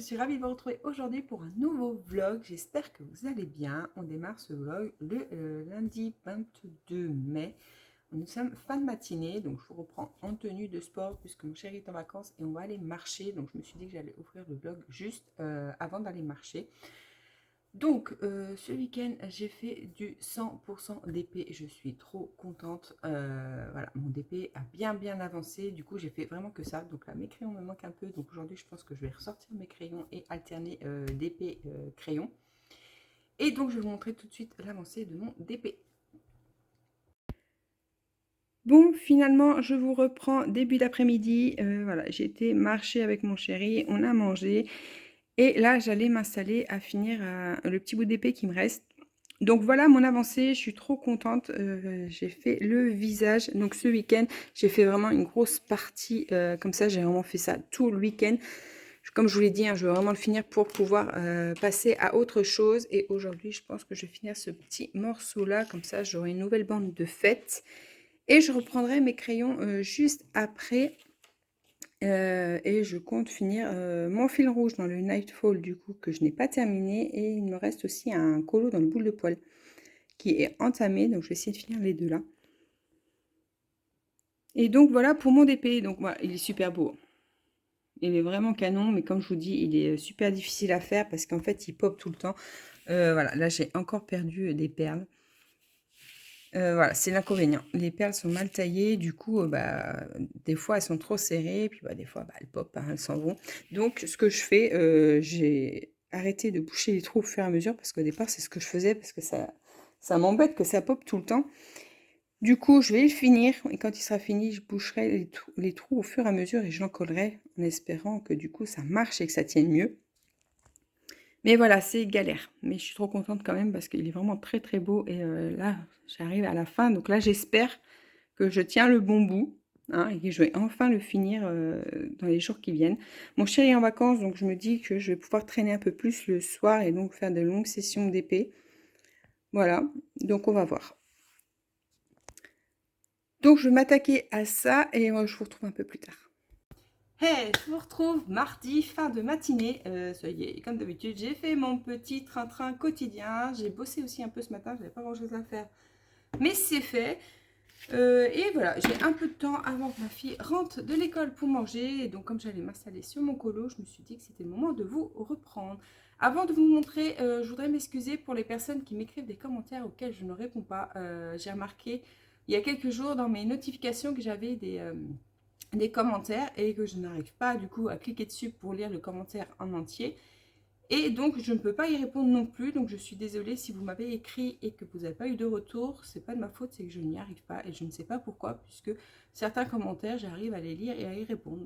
suis ravie de vous retrouver aujourd'hui pour un nouveau vlog. J'espère que vous allez bien. On démarre ce vlog le lundi 22 mai. Nous sommes fin de matinée, donc je vous reprends en tenue de sport puisque mon chéri est en vacances et on va aller marcher. Donc je me suis dit que j'allais ouvrir le vlog juste avant d'aller marcher. Donc, ce week-end, j'ai fait du 100% DP. Je suis trop contente. Voilà, mon DP a bien avancé. Du coup, j'ai fait vraiment que ça. Donc là, mes crayons me manquent un peu. Donc aujourd'hui, je pense que je vais ressortir mes crayons et alterner DP crayon. Et donc, je vais vous montrer tout de suite l'avancée de mon DP. Bon, finalement, je vous reprends début d'après-midi. Voilà, j'ai été marcher avec mon chéri. On a mangé. Et là, j'allais m'installer à finir le petit bout d'épée qui me reste. Donc voilà mon avancée, je suis trop contente. J'ai fait le visage. Donc ce week-end, j'ai fait vraiment une grosse partie. Comme ça, j'ai vraiment fait ça tout le week-end. Comme je vous l'ai dit, hein, je veux vraiment le finir pour pouvoir passer à autre chose. Et aujourd'hui, je pense que je vais finir ce petit morceau-là. Comme ça, j'aurai une nouvelle bande de fête. Et je reprendrai mes crayons juste après. Et je compte finir mon fil rouge dans le Nightfall du coup que je n'ai pas terminé, et il me reste aussi un colo dans le boule de poil qui est entamé, donc je vais essayer de finir les deux là. Et donc voilà pour mon DP. Donc voilà, il est super beau, il est vraiment canon, mais comme je vous dis, il est super difficile à faire parce qu'en fait il pop tout le temps. Voilà, là j'ai encore perdu des perles. Voilà, c'est l'inconvénient. Les perles sont mal taillées, du coup, des fois elles sont trop serrées, puis des fois elles pop, hein, elles s'en vont. Donc ce que je fais, j'ai arrêté de boucher les trous au fur et à mesure, parce qu'au départ c'est ce que je faisais, parce que ça m'embête que ça pop tout le temps. Du coup, je vais le finir, et quand il sera fini, je boucherai les trous au fur et à mesure, et je l'encollerai, en espérant que du coup ça marche et que ça tienne mieux. Mais voilà, c'est galère. Mais je suis trop contente quand même parce qu'il est vraiment très beau. Et là, j'arrive à la fin. Donc là, j'espère que je tiens le bon bout, hein, et que je vais enfin le finir dans les jours qui viennent. Mon chéri est en vacances, donc je me dis que je vais pouvoir traîner un peu plus le soir et donc faire de longues sessions d'épée. Voilà, donc on va voir. Donc je vais m'attaquer à ça et je vous retrouve un peu plus tard. Hey, je vous retrouve mardi, fin de matinée. Ça y est, comme d'habitude, j'ai fait mon petit train-train quotidien. J'ai bossé aussi un peu ce matin, j'avais pas grand-chose à faire, mais c'est fait. Et voilà, j'ai un peu de temps avant que ma fille rentre de l'école pour manger. Et donc, comme j'allais m'installer sur mon colo, je me suis dit que c'était le moment de vous reprendre. Avant de vous montrer, je voudrais m'excuser pour les personnes qui m'écrivent des commentaires auxquels je ne réponds pas. J'ai remarqué il y a quelques jours dans mes notifications que j'avais des commentaires et que je n'arrive pas du coup à cliquer dessus pour lire le commentaire en entier. Et donc, je ne peux pas y répondre non plus. Donc, je suis désolée si vous m'avez écrit et que vous n'avez pas eu de retour. C'est pas de ma faute, c'est que je n'y arrive pas. Et je ne sais pas pourquoi, puisque certains commentaires, j'arrive à les lire et à y répondre.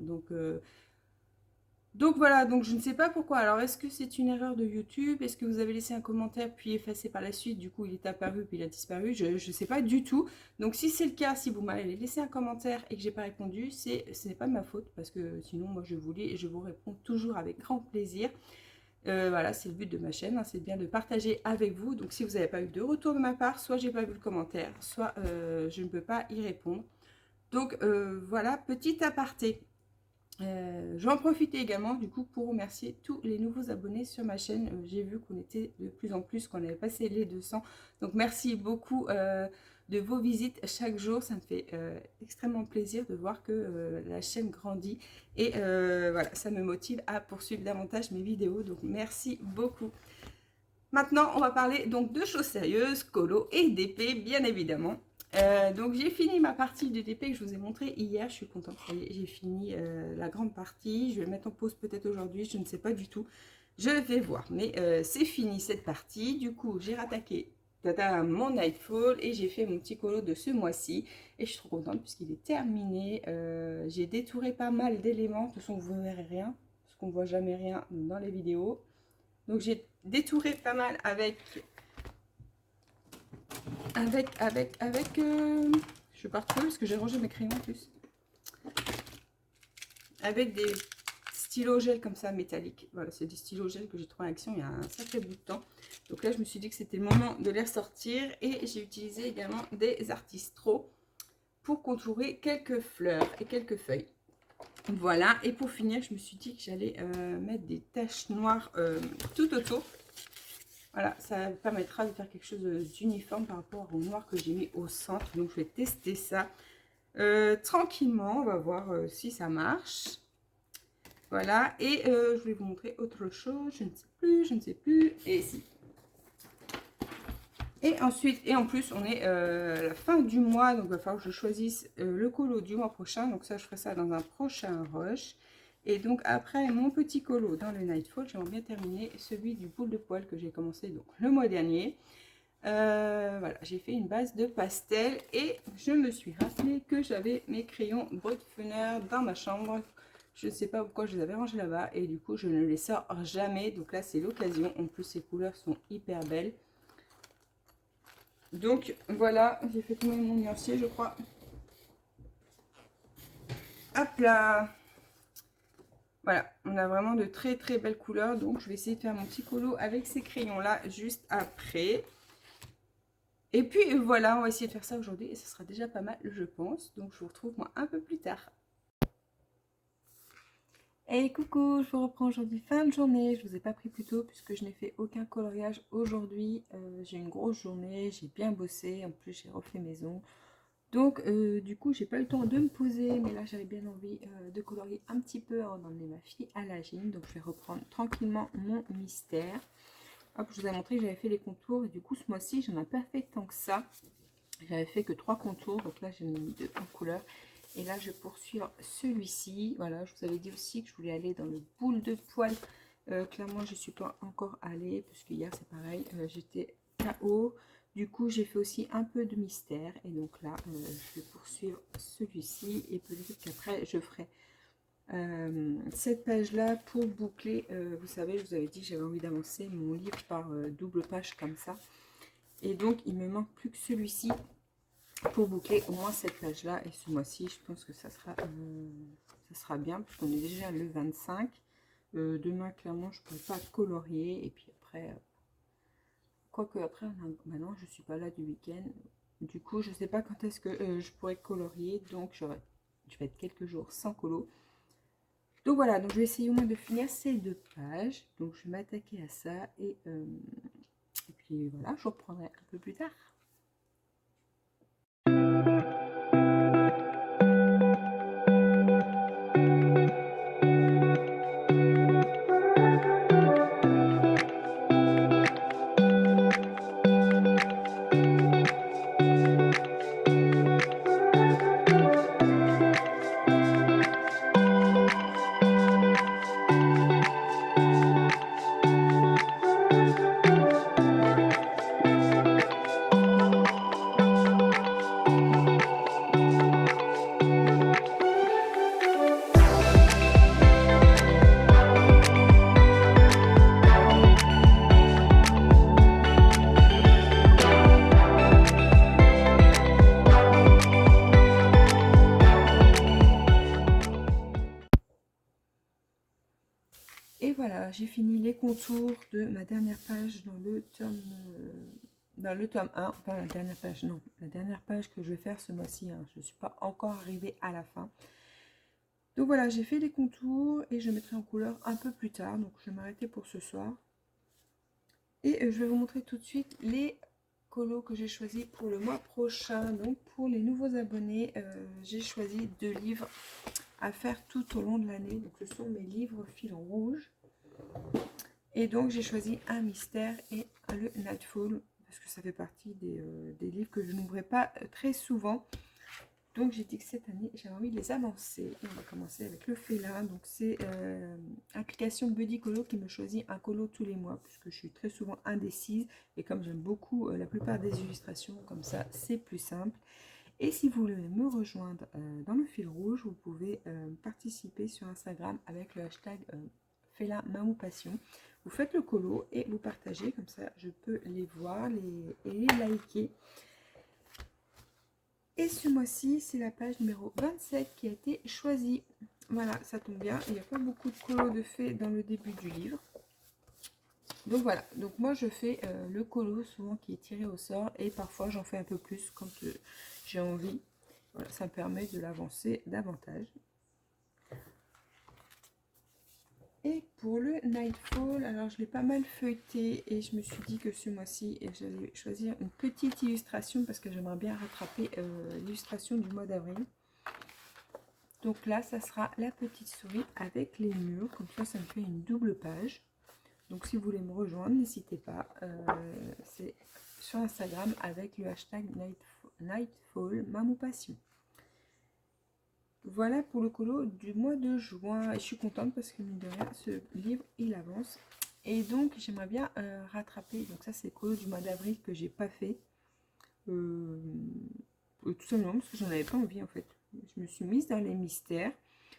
Donc voilà, donc je ne sais pas pourquoi. Alors, est-ce que c'est une erreur de YouTube? Est-ce que vous avez laissé un commentaire puis effacé par la suite? Du coup, il est apparu puis il a disparu. Je ne sais pas du tout. Donc, si c'est le cas, si vous m'avez laissé un commentaire et que j'ai pas répondu, ce n'est pas de ma faute. Parce que sinon, moi, je vous lis et je vous réponds toujours avec grand plaisir. Voilà, c'est le but de ma chaîne, hein, c'est bien de partager avec vous. Donc si vous n'avez pas eu de retour de ma part, soit j'ai pas vu le commentaire, soit je ne peux pas y répondre. Donc voilà, petit aparté. Je vais en profiter également du coup pour remercier tous les nouveaux abonnés sur ma chaîne. J'ai vu qu'on était de plus en plus, qu'on avait passé les 200. Donc merci beaucoup de vos visites chaque jour. Ça me fait extrêmement plaisir de voir que la chaîne grandit. Et voilà, ça me motive à poursuivre davantage mes vidéos. Donc merci beaucoup. Maintenant, on va parler donc de choses sérieuses, colo et d'épée, bien évidemment. Donc j'ai fini ma partie de DP que je vous ai montré hier, je suis contente, j'ai fini la grande partie, je vais le mettre en pause peut-être aujourd'hui, je ne sais pas du tout, je vais voir, mais c'est fini cette partie. Du coup j'ai rattaqué mon Nightfall et j'ai fait mon petit colo de ce mois-ci et je suis trop contente puisqu'il est terminé. J'ai détouré pas mal d'éléments, de toute façon vous ne verrez rien, parce qu'on ne voit jamais rien dans les vidéos. Donc j'ai détouré pas mal avec je vais pas retrouver parce que j'ai rangé mes crayons en plus. Avec des stylos gel comme ça métalliques. Voilà, c'est des stylos gel que j'ai trouvé en action il y a un sacré bout de temps. Donc là, je me suis dit que c'était le moment de les ressortir. Et j'ai utilisé également des Artistro pour contourer quelques fleurs et quelques feuilles. Voilà, et pour finir, je me suis dit que j'allais mettre des taches noires tout autour. Voilà, ça permettra de faire quelque chose d'uniforme par rapport au noir que j'ai mis au centre. Donc, je vais tester ça tranquillement. On va voir si ça marche. Voilà, et je vais vous montrer autre chose. Je ne sais plus. Et si. Et ensuite, et en plus, on est à la fin du mois. Donc, il va falloir que je choisisse le colo du mois prochain. Donc, ça, je ferai ça dans un prochain rush. Et donc, après mon petit colo dans le Nightfall, j'aimerais bien terminer celui du boule de poil que j'ai commencé donc le mois dernier. Voilà, j'ai fait une base de pastel et je me suis rappelé que j'avais mes crayons Brutfuner dans ma chambre. Je ne sais pas pourquoi je les avais rangés là-bas et du coup je ne les sors jamais. Donc là c'est l'occasion. En plus ces couleurs sont hyper belles. Donc voilà, j'ai fait tomber mon nuancier je crois. Hop là. Voilà, on a vraiment de très très belles couleurs. Donc je vais essayer de faire mon petit colo avec ces crayons là juste après. Et puis voilà, on va essayer de faire ça aujourd'hui et ce sera déjà pas mal, je pense. Donc je vous retrouve moi un peu plus tard. Hey coucou, je vous reprends aujourd'hui fin de journée. Je vous ai pas pris plus tôt puisque je n'ai fait aucun coloriage aujourd'hui. J'ai une grosse journée, j'ai bien bossé, en plus j'ai refait maison. Donc du coup j'ai pas eu le temps de me poser, mais là j'avais bien envie de colorier un petit peu avant d'emmener ma fille à la gym. Donc je vais reprendre tranquillement mon mystère. Hop, je vous ai montré que j'avais fait les contours et du coup ce mois-ci j'en ai pas fait tant que ça. J'avais fait que 3 contours, donc là j'ai mis 2 en couleur. Et là je poursuis celui-ci. Voilà, je vous avais dit aussi que je voulais aller dans le boule de poil. Clairement je ne suis pas encore allée, parce qu'hier c'est pareil, j'étais KO. Du coup j'ai fait aussi un peu de mystère. Et donc là je vais poursuivre celui-ci. Et peut-être qu'après je ferai cette page là pour boucler. Vous savez, je vous avais dit que j'avais envie d'avancer mon livre par double page comme ça. Et donc il me manque plus que celui-ci pour boucler au moins cette page là. Et ce mois-ci je pense que ça sera bien parce qu'on est déjà le 25. Demain clairement je ne pourrais pas colorier. Et puis après quoique après maintenant je suis pas là du week-end, du coup je sais pas quand est-ce que je pourrais colorier. Donc je vais être quelques jours sans colo. Donc voilà, donc je vais essayer au moins de finir ces 2 pages. Donc je vais m'attaquer à ça et puis voilà, je reprendrai un peu plus tard. Et voilà, j'ai fini les contours de ma dernière page dans le tome 1. Enfin, la dernière page, non. La dernière page que je vais faire ce mois-ci. Hein. Je ne suis pas encore arrivée à la fin. Donc voilà, j'ai fait les contours et je mettrai en couleur un peu plus tard. Donc je vais m'arrêter pour ce soir. Et je vais vous montrer tout de suite les colos que j'ai choisis pour le mois prochain. Donc pour les nouveaux abonnés, j'ai choisi 2 livres à faire tout au long de l'année. Donc ce sont mes livres fil rouge. Et donc j'ai choisi un mystère et le Nightfall parce que ça fait partie des livres que je n'ouvrais pas très souvent. Donc j'ai dit que cette année j'avais envie de les avancer. Et on va commencer avec le félin. Donc c'est application Buddy Colo qui me choisit un colo tous les mois puisque je suis très souvent indécise. Et comme j'aime beaucoup la plupart des illustrations, comme ça c'est plus simple. Et si vous voulez me rejoindre dans le fil rouge, vous pouvez participer sur Instagram avec le hashtag Félin Mamou Passion. Vous faites le colo et vous partagez, comme ça je peux les voir et les liker. Et ce mois-ci, c'est la page numéro 27 qui a été choisie. Voilà, ça tombe bien, il n'y a pas beaucoup de colo de fait dans le début du livre. Donc voilà, donc moi je fais le colo souvent qui est tiré au sort et parfois j'en fais un peu plus quand j'ai envie. Voilà, ça me permet de l'avancer davantage. Et pour le Nightfall, alors je l'ai pas mal feuilleté et je me suis dit que ce mois-ci, j'allais choisir une petite illustration parce que j'aimerais bien rattraper l'illustration du mois d'avril. Donc là, ça sera la petite souris avec les murs. Comme ça me fait une double page. Donc si vous voulez me rejoindre, n'hésitez pas. C'est sur Instagram avec le hashtag Nightfall, Mamou Passion. Voilà pour le colo du mois de juin. Et je suis contente parce que mine de rien, ce livre, il avance. Et donc, j'aimerais bien rattraper. Donc ça, c'est le colo du mois d'avril que j'ai pas fait. Tout simplement parce que j'en avais pas envie en fait. Je me suis mise dans les mystères.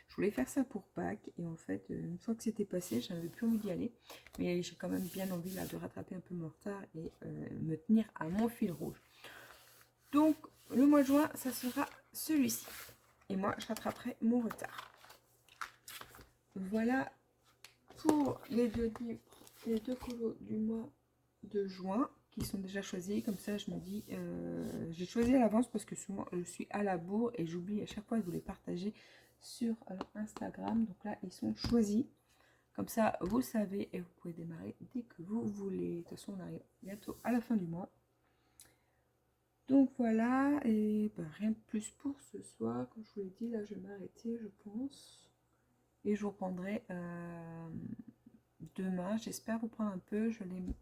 Je voulais faire ça pour Pâques. Et en fait, une fois que c'était passé, j'avais plus envie d'y aller. Mais j'ai quand même bien envie là de rattraper un peu mon retard et me tenir à mon fil rouge. Donc, le mois de juin, ça sera celui-ci. Et moi, je rattraperai mon retard. Voilà pour les deux livres, les deux colos du mois de juin qui sont déjà choisis. Comme ça, je me dis, j'ai choisi à l'avance parce que souvent, je suis à la bourre et j'oublie à chaque fois de vous les partager sur Instagram. Donc là, ils sont choisis. Comme ça, vous savez et vous pouvez démarrer dès que vous voulez. De toute façon, on arrive bientôt à la fin du mois. Donc voilà, et ben, rien de plus pour ce soir. Comme je vous l'ai dit, là je vais m'arrêter, je pense. Et je vous reprendrai demain. J'espère vous prendre un peu. Je vais aller me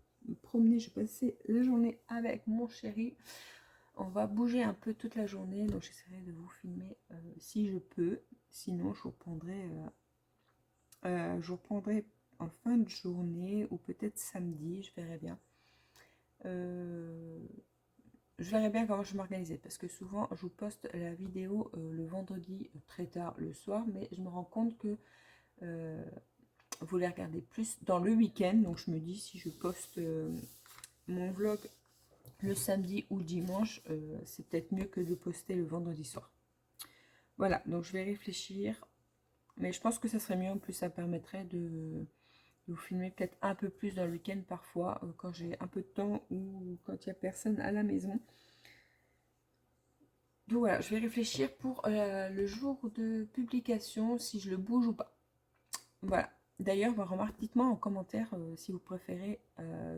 promener. Je vais passer la journée avec mon chéri. On va bouger un peu toute la journée. Donc j'essaierai de vous filmer si je peux. Sinon, je vous reprendrai en fin de journée ou peut-être samedi. Je verrai bien. Je verrai bien comment je m'organisais parce que souvent je vous poste la vidéo le vendredi très tard le soir, mais je me rends compte que vous les regardez plus dans le week-end. Donc je me dis, si je poste mon vlog le samedi ou le dimanche, c'est peut-être mieux que de poster le vendredi soir. Voilà, donc je vais réfléchir, mais je pense que ça serait mieux. En plus, ça permettrait de vous filmer peut-être un peu plus dans le week-end parfois, quand j'ai un peu de temps ou quand il n'y a personne à la maison. Donc voilà, je vais réfléchir pour le jour de publication, si je le bouge ou pas. Voilà. D'ailleurs, dites-moi en commentaire si vous préférez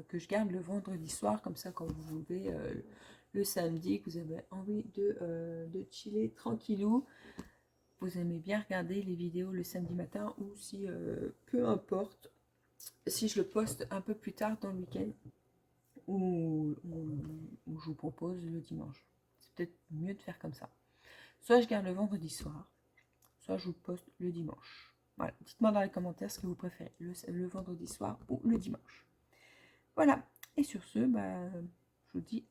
que je garde le vendredi soir, comme ça quand vous vous levez le samedi, que vous avez envie de chiller tranquillou. Vous aimez bien regarder les vidéos le samedi matin, ou si, peu importe, si je le poste un peu plus tard dans le week-end, ou je vous propose le dimanche. C'est peut-être mieux de faire comme ça. Soit je garde le vendredi soir, soit je vous poste le dimanche. Voilà, dites-moi dans les commentaires ce que vous préférez, le vendredi soir ou le dimanche. Voilà, et sur ce, je vous dis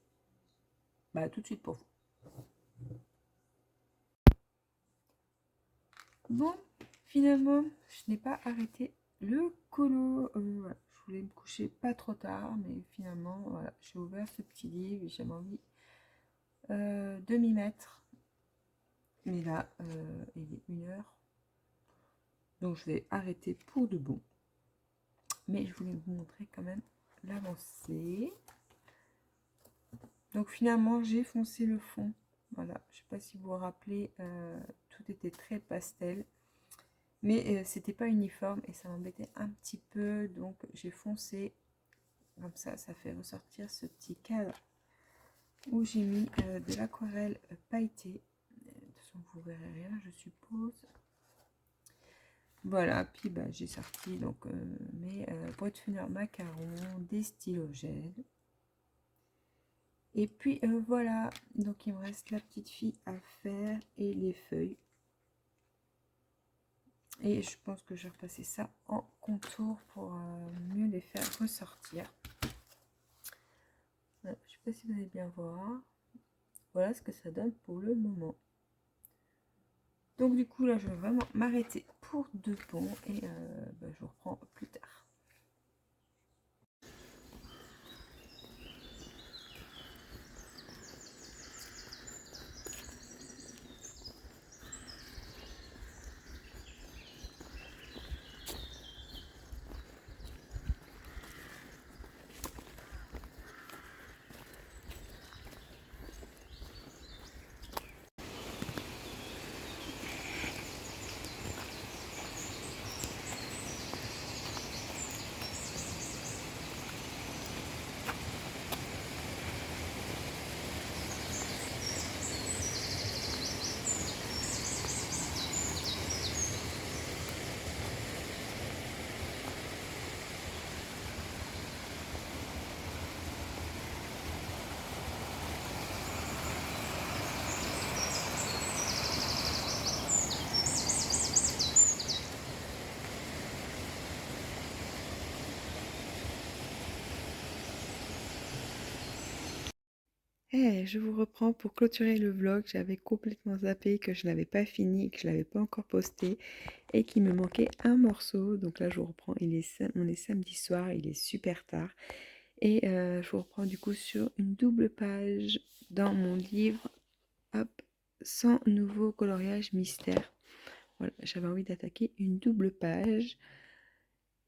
tout de suite pour vous. Bon, finalement, je n'ai pas arrêté le colo. Voilà, je voulais me coucher pas trop tard, mais finalement, voilà, j'ai ouvert ce petit livre et j'avais envie de m'y mettre. Mais là, il est 1h. Donc, je vais arrêter pour de bon. Mais je voulais vous montrer quand même l'avancée. Donc, finalement, j'ai foncé le fond. Voilà, je ne sais pas si vous vous rappelez, tout était très pastel. Mais c'était pas uniforme et ça m'embêtait un petit peu. Donc, j'ai foncé. Comme ça fait ressortir ce petit cadre où j'ai mis de l'aquarelle pailletée. De toute façon, vous verrez rien, je suppose. Voilà, puis j'ai sorti donc mes boîtes fenêtres macarons, des stylogènes. Et puis voilà, donc il me reste la petite fille à faire et les feuilles. Et je pense que je vais repasser ça en contour pour mieux les faire ressortir. Voilà, je ne sais pas si vous allez bien voir. Voilà ce que ça donne pour le moment. Donc du coup là je vais vraiment m'arrêter pour de bon et je vous reprends plus tard. Je vous reprends pour clôturer le vlog. J'avais complètement zappé que je n'avais pas fini, que je ne l'avais pas encore posté et qu'il me manquait un morceau. Donc là, je vous reprends. On est samedi soir, il est super tard. Et je vous reprends du coup sur une double page dans mon livre. Hop, 100 nouveaux coloriages mystères. Voilà, j'avais envie d'attaquer une double page.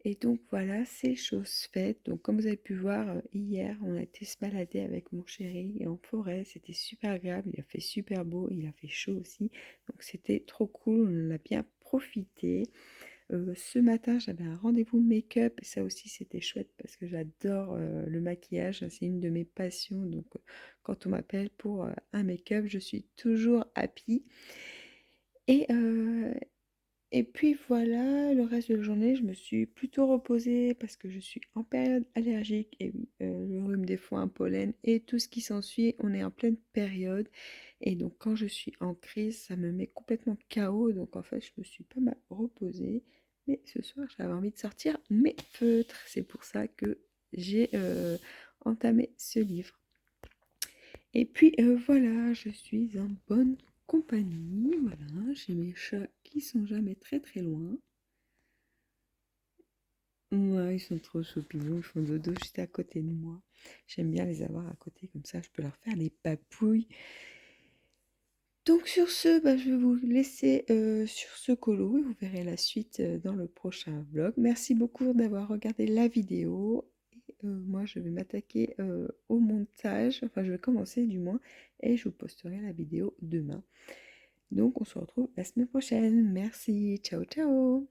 Et donc voilà, c'est chose faite. Donc comme vous avez pu voir, hier, on a été se balader avec mon chéri en forêt. C'était super agréable, il a fait super beau, il a fait chaud aussi. Donc c'était trop cool, on en a bien profité. Ce matin, j'avais un rendez-vous make-up et ça aussi c'était chouette parce que j'adore le maquillage, c'est une de mes passions. Donc quand on m'appelle pour un make-up, je suis toujours happy. Et, et puis voilà, le reste de la journée, je me suis plutôt reposée parce que je suis en période allergique. Et oui, le rhume des foins, pollen et tout ce qui s'ensuit, on est en pleine période. Et donc quand je suis en crise, ça me met complètement KO. Donc en fait, je me suis pas mal reposée. Mais ce soir, j'avais envie de sortir mes feutres. C'est pour ça que j'ai entamé ce livre. Et puis voilà, je suis en bonne compagnie. Voilà, j'ai mes chats qui sont jamais très très loin. Ouais, ils sont trop choupinous, ils font dodo juste à côté de moi. J'aime bien les avoir à côté, comme ça je peux leur faire les papouilles. Donc sur ce, bah, je vais vous laisser sur ce colo et vous verrez la suite dans le prochain vlog. Merci beaucoup d'avoir regardé la vidéo. Et, moi, je vais m'attaquer au montage, enfin je vais commencer du moins, et je vous posterai la vidéo demain. Donc on se retrouve la semaine prochaine. Merci, ciao ciao.